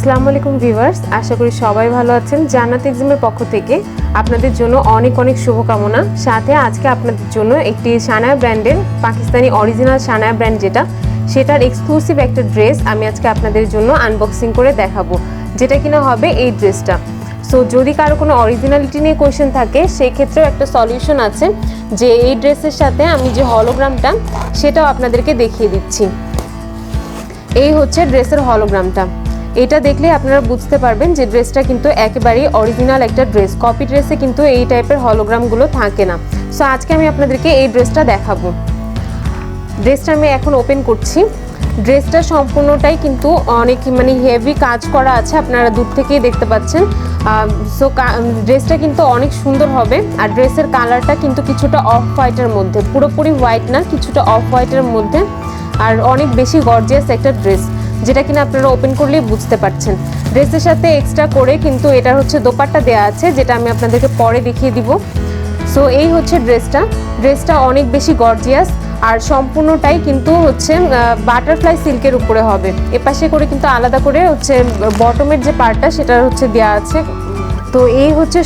আসসালামু আলাইকুম ভিউয়ার্স, আশা করি সবাই ভালো আছেন। জান্নাত এক্সিমের পক্ষ থেকে আপনাদের জন্য অনেক অনেক শুভকামনা। সাথে আজকে আপনাদের জন্য একটি সানায়া ব্র্যান্ডের পাকিস্তানি অরিজিনাল সানায়া ব্র্যান্ড সেটার এক্সক্লুসিভ একটা ড্রেস আমি আজকে আপনাদের জন্য আনবক্সিং করে দেখাবো, যেটা কিনা হবে এই ড্রেসটা। সো যদি কারো কোনো অরিজিনালিটি নিয়ে কোয়েশ্চেন থাকে সেই ক্ষেত্রেও একটা সলিউশন আছে, যে এই ড্রেসের সাথে আমি যে হলোগ্রামটা সেটাও আপনাদেরকে দেখিয়ে দিচ্ছি। এই হচ্ছে ড্রেসের হলোগ্রামটা। এটা দেখলে আপনারা বুঝতে পারবেন যে ড্রেসটা কিন্তু একেবারেই অরিজিনাল একটা ড্রেস। কপি ড্রেসে কিন্তু এই টাইপের হলোগ্রামগুলো থাকে না। সো আজকে আমি আপনাদেরকে এই ড্রেসটা দেখাবো। ড্রেসটা আমি এখন ওপেন করছি। ড্রেসটা সম্পূর্ণটাই কিন্তু অনেক হেভি কাজ করা আছে, আপনারা দূর থেকেই দেখতে পাচ্ছেন। সো ড্রেসটা কিন্তু অনেক সুন্দর হবে। আর ড্রেসের কালারটা কিন্তু কিছুটা অফ হোয়াইটের মধ্যে, পুরোপুরি হোয়াইট না, কিছুটা অফ হোয়াইটের মধ্যে, আর অনেক বেশি গর্জিয়াস একটা ড্রেস, যেটা কিনা আপনারা ওপেন করলেই বুঝতে পারছেন। ড্রেসের সাথে এক্সট্রা করে কিন্তু এটার হচ্ছে দোপাট্টা দেওয়া আছে, যেটা আমি আপনাদেরকে পরে দেখিয়ে দিব। সো এই হচ্ছে ড্রেসটা অনেক বেশি গর্জিয়াস, আর সম্পূর্ণটাই কিন্তু হচ্ছে বাটারফ্লাই সিল্কের উপরে হবে। এপাশে করে কিন্তু আলাদা করে হচ্ছে বটমের যে পার্টটা সেটা হচ্ছে দেওয়া আছে। তো এই হচ্ছে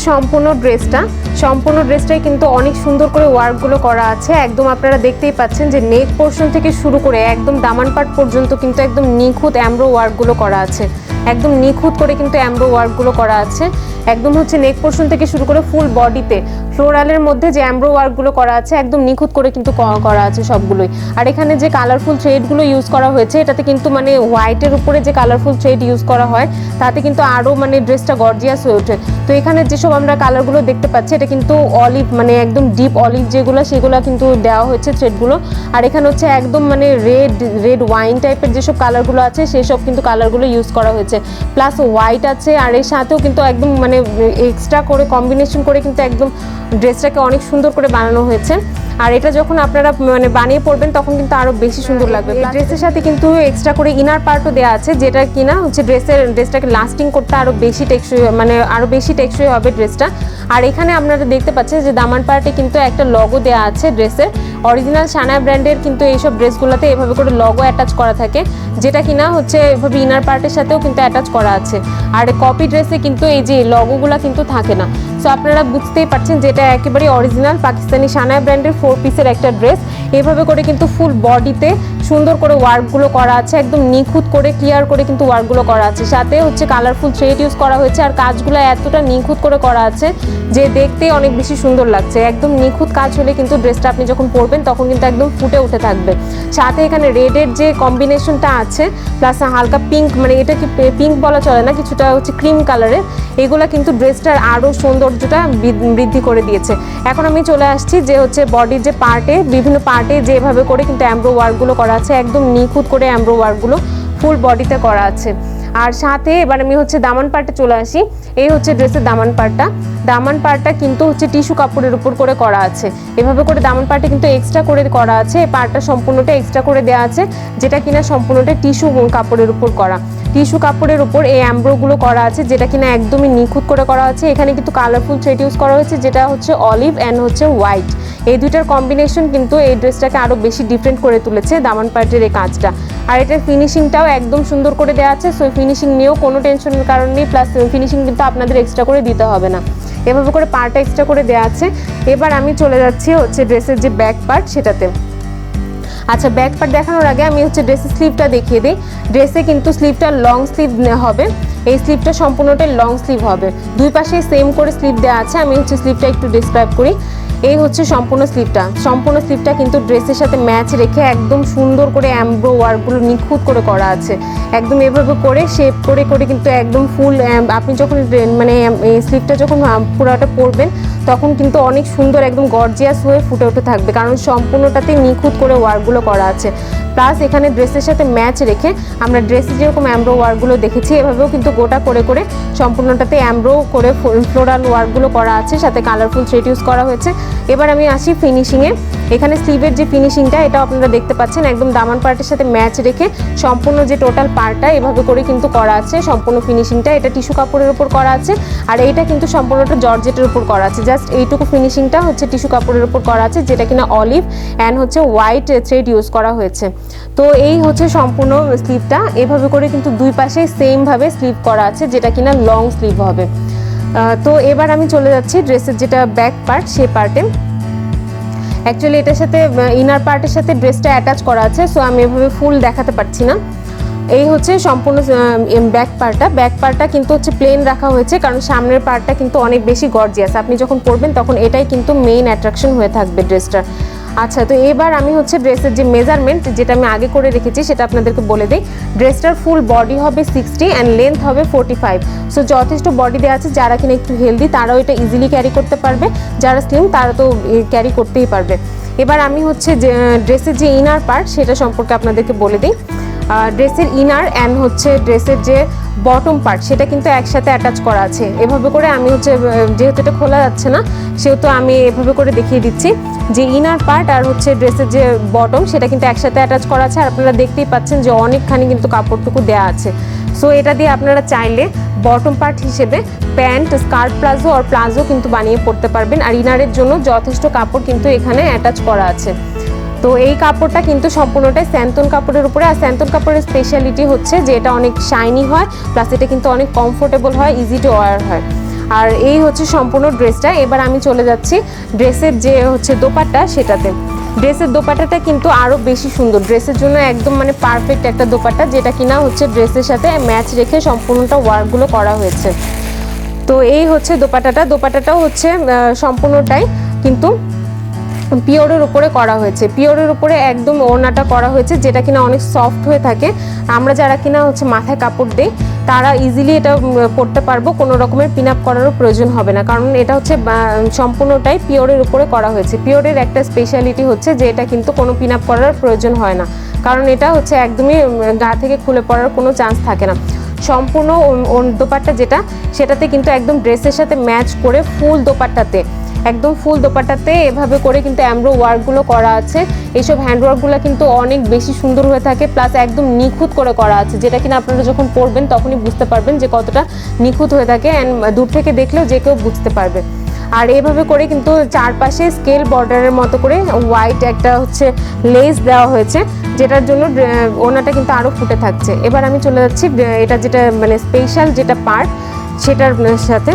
সম্পূর্ণ ড্রেসটাই কিন্তু অনেক সুন্দর করে ওয়ার্কগুলো করা আছে। একদম আপনারা দেখতেই পাচ্ছেন যে নেক পোর্শন থেকে শুরু করে একদম দামান পার্ট পর্যন্ত কিন্তু একদম নিখুঁত এমব্রো ওয়ার্কগুলো করা আছে। একদম নিখুঁত করে কিন্তু এমব্রো ওয়ার্কগুলো করা আছে। একদম হচ্ছে নেক পোর্শন থেকে শুরু করে ফুল বডিতে ফ্লোরালের মধ্যে যে এমব্রো ওয়ার্কগুলো করা আছে একদম নিখুঁত করে কিন্তু করা আছে সবগুলোই। আর এখানে যে কালারফুল থ্রেডগুলো ইউজ করা হয়েছে, এটাতে কিন্তু হোয়াইটের উপরে যে কালারফুল থ্রেড ইউজ করা হয় তাতে কিন্তু আরও ড্রেসটা গর্জিয়াস হয়ে ওঠে। তো এখানে যেসব আমরা কালারগুলো দেখতে পাচ্ছি এটা কিন্তু অলিভ, একদম ডিপ অলিভ সেগুলো কিন্তু দেওয়া হয়েছে থ্রেডগুলো। আর এখানে হচ্ছে একদম রেড ওয়াইন টাইপের যেসব কালারগুলো আছে সেসব কিন্তু কালারগুলো ইউজ করা হয়েছে, প্লাস হোয়াইট আছে। আর এর সাথেও কিন্তু একদম এক্সট্রা করে কম্বিনেশন করে কিন্তু একদম ড্রেসটাকে অনেক সুন্দর করে বানানো হয়েছে। আর এটা যখন আপনারা বানিয়ে পরবেন তখন কিন্তু আরও বেশি সুন্দর লাগবে। ড্রেসের সাথে কিন্তু এক্সট্রা করে ইনার পার্টও দেওয়া আছে, যেটা কিনা হচ্ছে ড্রেসটাকে লাস্টিং করতে আরও বেশি টেকসই হবে ড্রেসটা। আর এখানে আপনারা দেখতে পাচ্ছেন যে দামান পার্টে কিন্তু একটা লগো দেওয়া আছে ড্রেসের। অরিজিনাল সানায়া ব্র্যান্ডের কিন্তু এইসব ড্রেসগুলোতে এভাবে করে লগো অ্যাটাচ করা থাকে, যেটা কিনা হচ্ছে এভাবে ইনার পার্টের সাথেও কিন্তু অ্যাটাচ করা আছে। আর কপি ড্রেসে কিন্তু এই যে লগোগুলো কিন্তু থাকে না। সো আপনারা বুঝতেই পারছেন যে এটা একেবারে অরিজিনাল পাকিস্তানি সানায়া ব্র্যান্ডের 4 পিসের একটা ড্রেস। এভাবে করে কিন্তু ফুল বডিতে সুন্দর করে ওয়ার্কগুলো করা আছে, একদম নিখুঁত করে ক্লিয়ার করে কিন্তু ওয়ার্কগুলো করা আছে। সাথে হচ্ছে কালারফুল থ্রেড ইউজ করা হয়েছে, আর কাজগুলো এতটা নিখুঁত করে করা আছে যে দেখতেই অনেক বেশি সুন্দর লাগছে। একদম নিখুঁত কাজ হলে কিন্তু ড্রেসটা আপনি যখন পরবেন তখন কিন্তু একদম ফুটে উঠে থাকবে। সাথে এখানে রেডের যে কম্বিনেশনটা আছে, প্লাস হালকা পিঙ্ক, এটা কি পিঙ্ক বলা চলে না, কিছুটা হচ্ছে ক্রিম কালারের, এগুলো কিন্তু ড্রেসটার আরও সৌন্দর্যটা বৃদ্ধি করে দিয়েছে। এখন আমি চলে আসছি যে হচ্ছে বডির যে বিভিন্ন পার্টে যেভাবে করে কিন্তু এমব্রো ওয়ার্কগুলো করা আছে, একদম নিখুঁত করে এমব্রো ওয়ার্কগুলো ফুল বডিতে করা আছে। আর সাথে এবার আমি হচ্ছে দামান পার্টে চলে আসি। এই হচ্ছে ড্রেসের দামান পার্টটা কিন্তু হচ্ছে টিস্যু কাপড়ের উপর করে করা আছে। এভাবে করে দামান পার্টে কিন্তু এক্সট্রা করে করা আছে। এই পার্টটা সম্পূর্ণটা এক্সট্রা করে দেওয়া আছে, যেটা কিনা সম্পূর্ণটা টিস্যু কাপড়ের উপর করা। টিস্যু কাপড়ের উপর এই এমব্রোগুলো করা আছে, যেটা কিনা একদমই নিখুঁত করে করা আছে। এখানে কিন্তু কালারফুল থ্রেড ইউজ করা হয়েছে, যেটা হচ্ছে অলিভ অ্যান্ড হচ্ছে হোয়াইট। এই দুইটার কম্বিনেশন কিন্তু এই ড্রেসটাকে আরও বেশি ডিফারেন্ট করে তুলেছে দামান পার্টের এই কাজটা। আর এটার ফিনিশিংটাও একদম সুন্দর করে দেওয়া আছে। সো ফিনিশিং নিয়েও কোনো টেনশনের কারণ নেই, প্লাস ফিনিশিং কিন্তু আপনাদের এক্সট্রা করে দিতে হবে না। এভাবে করে পার্টটা এক্সট্রা করে দেওয়া আছে। এবার আমি চলে যাচ্ছি হচ্ছে ড্রেসের যে ব্যাক পার্ট সেটাতে। আচ্ছা, ব্যাক পার্ট দেখানোর আগে আমি হচ্ছে ড্রেসের স্লিভটা দেখিয়ে দিই। ড্রেসে কিন্তু স্লিভটা লং স্লিভ হবে। এই স্লিভটা সম্পূর্ণটাই লং স্লিভ হবে। দুই পাশে সেম করে স্লিভ দেওয়া আছে। আমি হচ্ছে স্লিভটা একটু ডিসক্রাইব করি। এই হচ্ছে সম্পূর্ণ স্লিভটা কিন্তু ড্রেসের সাথে ম্যাচ রেখে একদম সুন্দর করে এমব্রো ওয়ার্কগুলো নিখুঁত করে করা আছে। একদম এভাবে করে শেপ করে কিন্তু একদম ফুল আপনি যখন এই স্লিভটা যখন পুরোটা পরবেন তখন কিন্তু অনেক সুন্দর একদম গর্জিয়াস হয়ে ফুটে উঠে থাকবে, কারণ সম্পূর্ণটাতে নিখুঁত করে ওয়ার্কগুলো করা আছে। প্লাস এখানে ড্রেসের সাথে ম্যাচ রেখে আমরা ড্রেসে যেরকম এমব্রো ওয়ার্কগুলো দেখেছি এভাবেও কিন্তু গোটা করে সম্পূর্ণটাতে এমব্রো করে ফ্লোরাল ওয়ার্কগুলো করা আছে, সাথে কালারফুল থ্রেড ইউজ করা হয়েছে। এবার আমি আসি ফিনিশিংয়ে। এখানে স্লিভের যে ফিনিশিংটা এটা আপনারা দেখতে পাচ্ছেন, একদম দামান পার্টের সাথে ম্যাচ রেখে সম্পূর্ণ যে টোটাল পার্টটা এভাবে করে কিন্তু করা আছে। সম্পূর্ণ ফিনিশিংটা এটা টিস্যু কাপড়ের উপর করা আছে, আর এইটা কিন্তু সম্পূর্ণটা জর্জেটের উপর করা আছে, জাস্ট এইটুকু ফিনিশিংটা হচ্ছে টিস্যু কাপড়ের উপর করা আছে, যেটা কিনা অলিভ অ্যান্ড হচ্ছে হোয়াইট থ্রেড ইউজ করা হয়েছে। তো এই হচ্ছে সম্পূর্ণ স্লিভটা, এভাবে করে কিন্তু দুই পাশে সেমভাবে স্লিভ করা আছে, যেটা কিনা লং স্লিভ হবে। তো এবার আমি চলে যাচ্ছি ড্রেসের যেটা ব্যাক পার্ট সেই পার্টে। অ্যাকচুয়ালি এটার সাথে ইনার পার্টের সাথে ড্রেসটা অ্যাটাচ করা আছে, সো আমি এভাবে ফুল দেখাতে পারছি না। এই হচ্ছে সম্পূর্ণ ব্যাক পার্টটা কিন্তু হচ্ছে প্লেন রাখা হয়েছে, কারণ সামনের পার্টটা কিন্তু অনেক বেশি গর্জিয়াস। আপনি যখন পরবেন তখন এটাই কিন্তু মেইন অ্যাট্রাকশন হয়ে থাকবে ড্রেসটার। আচ্ছা, তো এবার আমি হচ্ছে ড্রেসের যে মেজারমেন্ট যেটা আমি আগে করে রেখেছি সেটা আপনাদেরকে বলে দিই। ড্রেসটার ফুল বডি হবে 60 অ্যান্ড লেন্থ হবে 45। সো যথেষ্ট বডি দেওয়া আছে, যারা কিনা একটু হেলদি তারাও এটা ইজিলি ক্যারি করতে পারবে, যারা স্লিম তারা তো ক্যারি করতেই পারবে। এবার আমি হচ্ছে যে ড্রেসের যে ইনার পার্ট সেটা সম্পর্কে আপনাদেরকে বলে দিই। ড্রেসের ইনার অ্যান্ড হচ্ছে ড্রেসের যে বটম পার্ট সেটা কিন্তু একসাথে অ্যাটাচ করা আছে। এভাবে করে আমি হচ্ছে, যেহেতু এটা খোলা যাচ্ছে না সেহেতু আমি এভাবে করে দেখিয়ে দিচ্ছি যে ইনার পার্ট আর হচ্ছে ড্রেসের যে বটম সেটা কিন্তু একসাথে অ্যাটাচ করা আছে। আর আপনারা দেখতেই পাচ্ছেন যে অনেকখানি কিন্তু কাপড়টুকু দেওয়া আছে। সো এটা দিয়ে আপনারা চাইলে বটম পার্ট হিসেবে প্যান্ট, স্কার্ট, প্লাজো আর প্লাজো কিন্তু বানিয়ে পরতে পারবেন। আর ইনারের জন্য যথেষ্ট কাপড় কিন্তু এখানে অ্যাটাচ করা আছে। তো এই কাপড়টা কিন্তু সম্পূর্ণটাই স্যান্তন কাপড়ের উপরে। আর স্যান্তন কাপড়ের স্পেশালিটি হচ্ছে যে এটা অনেক শাইনি হয়, প্লাস এটা কিন্তু অনেক কমফোর্টেবল হয়, ইজি টু ওয়্যার হয়। আর এই হচ্ছে সম্পূর্ণ ড্রেসটা। এবার আমি চলে যাচ্ছি ড্রেসের যে হচ্ছে দোপাট্টা সেটাতে। ড্রেসের দোপাট্টাটা কিন্তু আরও বেশি সুন্দর, ড্রেসের জন্য একদম মানে পারফেক্ট একটা দোপাট্টা, যেটা কিনা হচ্ছে ড্রেসের সাথে ম্যাচ রেখে সম্পূর্ণটা ওয়ার্কগুলো করা হয়েছে। তো এই হচ্ছে দোপাট্টাটাও হচ্ছে সম্পূর্ণটাই কিন্তু পিওরের উপরে করা হয়েছে। পিওরের উপরে একদম ওড়নাটা করা হয়েছে, যেটা কিনা অনেক সফট হয়ে থাকে। আমরা যারা কিনা হচ্ছে মাথায় কাপড় দেই তারা ইজিলি এটা পরতে পারবো, কোনো রকমের পিন আপ করারও প্রয়োজন হবে না, কারণ এটা হচ্ছে সম্পূর্ণটাই পিওরের উপরে করা হয়েছে। পিওরের একটা স্পেশালিটি হচ্ছে যে এটা কিন্তু কোনো পিন আপ করার প্রয়োজন হয় না, কারণ এটা হচ্ছে একদমই গা থেকে খুলে পড়ার কোনো চান্স থাকে না। সম্পূর্ণ দোপাট্টা যেটা সেটাতে কিন্তু একদম ড্রেসের সাথে ম্যাচ করে ফুল দোপাট্টাতে এভাবে করে কিন্তু এমব্রো ওয়ার্কগুলো করা আছে। এইসব হ্যান্ডওয়ার্কগুলো কিন্তু অনেক বেশি সুন্দর হয়ে থাকে, প্লাস একদম নিখুঁত করে করা আছে, যেটা কিনা আপনারা যখন পরবেন তখনই বুঝতে পারবেন যে কতটা নিখুঁত হয়ে থাকে, অ্যান্ড দূর থেকে দেখলেও যে কেউ বুঝতে পারবে। আর এভাবে করে কিন্তু চারপাশে স্কেল বর্ডারের মতো করে হোয়াইট একটা হচ্ছে লেস দেওয়া হয়েছে, যেটার জন্য ওনাটা কিন্তু আরও ফুটে থাকছে। এবার আমি চলে যাচ্ছি এটা যেটা মানে স্পেশাল যেটা পার্ট সেটার সাথে।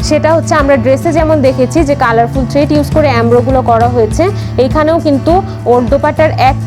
সেটা হচ্ছে আমরা ড্রেসে যেমন দেখেছি যে কালারফুল থ্রেড ইউজ করে অ্যামব্রোগুলো করা হয়েছে, এইখানেও কিন্তু ওর দোপাট্টার এক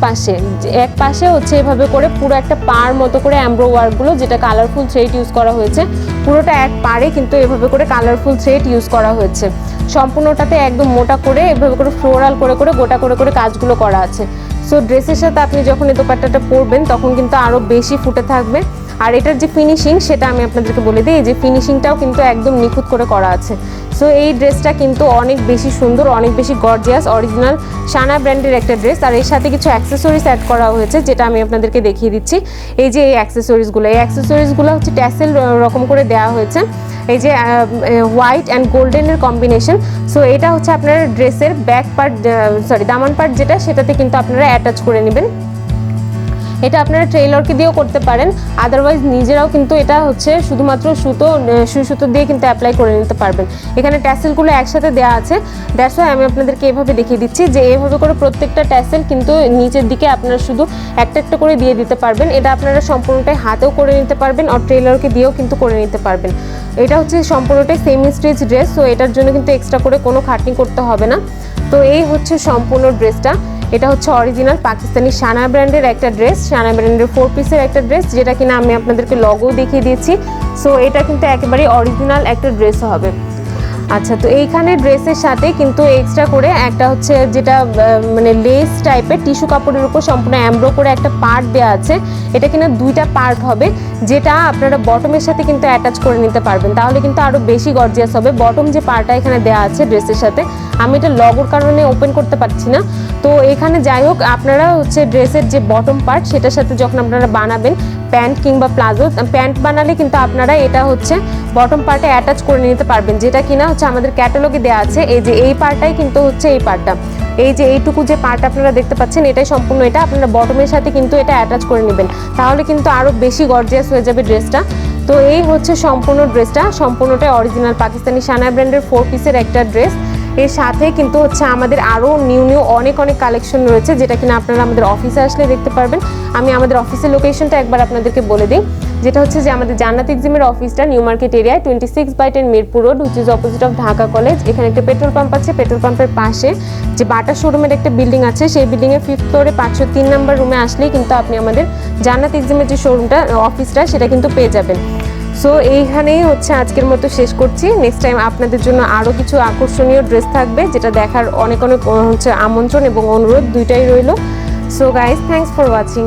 পাশে হচ্ছে এভাবে করে পুরো একটা পার মতো করে অ্যামব্রো ওয়ার্কগুলো, যেটা কালারফুল থ্রেড ইউজ করা হয়েছে, পুরোটা এক পারে কিন্তু এভাবে করে কালারফুল থ্রেড ইউজ করা হয়েছে। সম্পূর্ণটাতে একদম মোটা করে এভাবে করে ফ্লোরাল করে গোটা করে কাজগুলো করা আছে। সো ড্রেসের সাথে আপনি যখন এই দোপাট্টাটা পরবেন তখন কিন্তু আরও বেশি ফুটে থাকবে। আর এটার যে ফিনিশিং সেটা আমি আপনাদেরকে বলে দিই, এই যে ফিনিশিংটাও কিন্তু একদম নিখুঁত করে করা আছে। সো এই ড্রেসটা কিন্তু অনেক বেশি সুন্দর, অনেক বেশি গর্জিয়াস, অরিজিনাল সানা ব্র্যান্ডের একটা ড্রেস। আর এর সাথে কিছু অ্যাক্সেসরিজ অ্যাড করা হয়েছে, যেটা আমি আপনাদেরকে দেখিয়ে দিচ্ছি। এই যে এই অ্যাক্সেসরিজগুলো হচ্ছে ট্যাসেল রকম করে দেওয়া হয়েছে, এই যে হোয়াইট অ্যান্ড গোল্ডেনের কম্বিনেশন। সো এটা হচ্ছে আপনার ড্রেসের ব্যাক পার্ট, দামান পার্ট যেটা, সেটাতে কিন্তু আপনারা অ্যাটাচ করে নেবেন। এটা আপনারা ট্রেইলরকে দিয়েও করতে পারেন, আদারওয়াইজ নিজেরাও কিন্তু এটা হচ্ছে শুধুমাত্র সুতো দিয়ে কিন্তু অ্যাপ্লাই করে নিতে পারবেন। এখানে ট্যাসেলগুলো একসাথে দেওয়া আছে, দ্যাটস ওয়াই আমি আপনাদেরকে এভাবে দেখিয়ে দিচ্ছি যে এভাবে করে প্রত্যেকটা ট্যাসেল কিন্তু নিচের দিকে আপনারা শুধু একটা করে দিয়ে দিতে পারবেন। এটা আপনারা সম্পূর্ণটাই হাতেও করে নিতে পারবেন, আর ট্রেইলরকে দিয়েও কিন্তু করে নিতে পারবেন। এটা হচ্ছে সম্পূর্ণটাই সেমি স্টিচ ড্রেস, সো এটার জন্য কিন্তু এক্সট্রা করে কোনো খাটনি করতে হবে না। তো এই হচ্ছে সম্পূর্ণ ড্রেসটা। এটা হচ্ছে অরিজিনাল পাকিস্তানি সানা ব্র্যান্ডের একটা ড্রেস, সানা ব্র্যান্ডের 4 পিসের একটা ড্রেস, যেটা কিনা আমি আপনাদেরকে লগো দেখিয়ে দিয়েছি। সো এটা কিন্তু একেবারে অরিজিনাল একটা ড্রেস হবে। আচ্ছা, তো এইখানে ড্রেসের সাথে কিন্তু এক্সট্রা করে একটা হচ্ছে যেটা মানে লেস টাইপের টিস্যু কাপড়ের উপর সম্পূর্ণ এমব্রো করে একটা পার্ট দেওয়া আছে। এটা কিনা দুইটা পার্ট হবে, যেটা আপনারা বটমের সাথে কিন্তু অ্যাটাচ করে নিতে পারবেন, তাহলে কিন্তু আরও বেশি গর্জিয়াস হবে। বটম যে পার্টটা এখানে দেওয়া আছে ড্রেসের সাথে, আমি এটা লগোর কারণে ওপেন করতে পারছি না। তো এখানে যাই হোক, আপনারা হচ্ছে ড্রেসের যে বটম পার্ট সেটার সাথে যখন আপনারা বানাবেন প্যান্ট কিংবা প্লাজো, প্যান্ট বানালে কিন্তু আপনারা এটা হচ্ছে বটম পার্টে অ্যাটাচ করে নিতে পারবেন, যেটা কিনা হচ্ছে আমাদের ক্যাটালগে দেওয়া আছে। এই যে এই পার্টটাই কিন্তু হচ্ছে এই পার্টটা, এই যে এইটুকু যে পার্ট আপনারা দেখতে পাচ্ছেন এটাই সম্পূর্ণ, এটা আপনারা বটমের সাথে কিন্তু এটা অ্যাটাচ করে নেবেন, তাহলে কিন্তু আরও বেশি গর্জিয়াস হয়ে যাবে ড্রেসটা। তো এই হচ্ছে সম্পূর্ণ ড্রেসটা, সম্পূর্ণটাই অরিজিনাল পাকিস্তানি সানায়া ব্র্যান্ডের 4 পিসের একটা ড্রেস। এর সাথে কিন্তু হচ্ছে আমাদের আরও নিউ অনেক কালেকশন রয়েছে, যেটা কিনা আপনারা আমাদের অফিসে আসলে দেখতে পারবেন। আমি আমাদের অফিসের লোকেশনটা একবার আপনাদেরকে বলে দিই, যেটা হচ্ছে যে আমাদের জান্নাত এক্সিমের অফিসটা নিউ মার্কেট এরিয়ায় 26/10 Mirpur road, which is opposite of Dhaka college. এখানে একটা পেট্রোল পাম্প আছে, পেট্রোল পাম্পের পাশে যে বাটা শোরুমের একটা বিল্ডিং আছে, সেই বিল্ডিংয়ের 5th ফ্লোরে 503 নম্বর রুমে আসলেই কিন্তু আপনি আমাদের জান্নাত এক্সিমের যে শোরুমটা অফিসটা সেটা কিন্তু পেয়ে যাবেন। সো এইখানেই হচ্ছে আজকের মতো শেষ করছি। নেক্সট টাইম আপনাদের জন্য আরও কিছু আকর্ষণীয় ড্রেস থাকবে, যেটা দেখার অনেক হচ্ছে আমন্ত্রণ এবং অনুরোধ দুইটাই রইল। So guys, thanks for watching.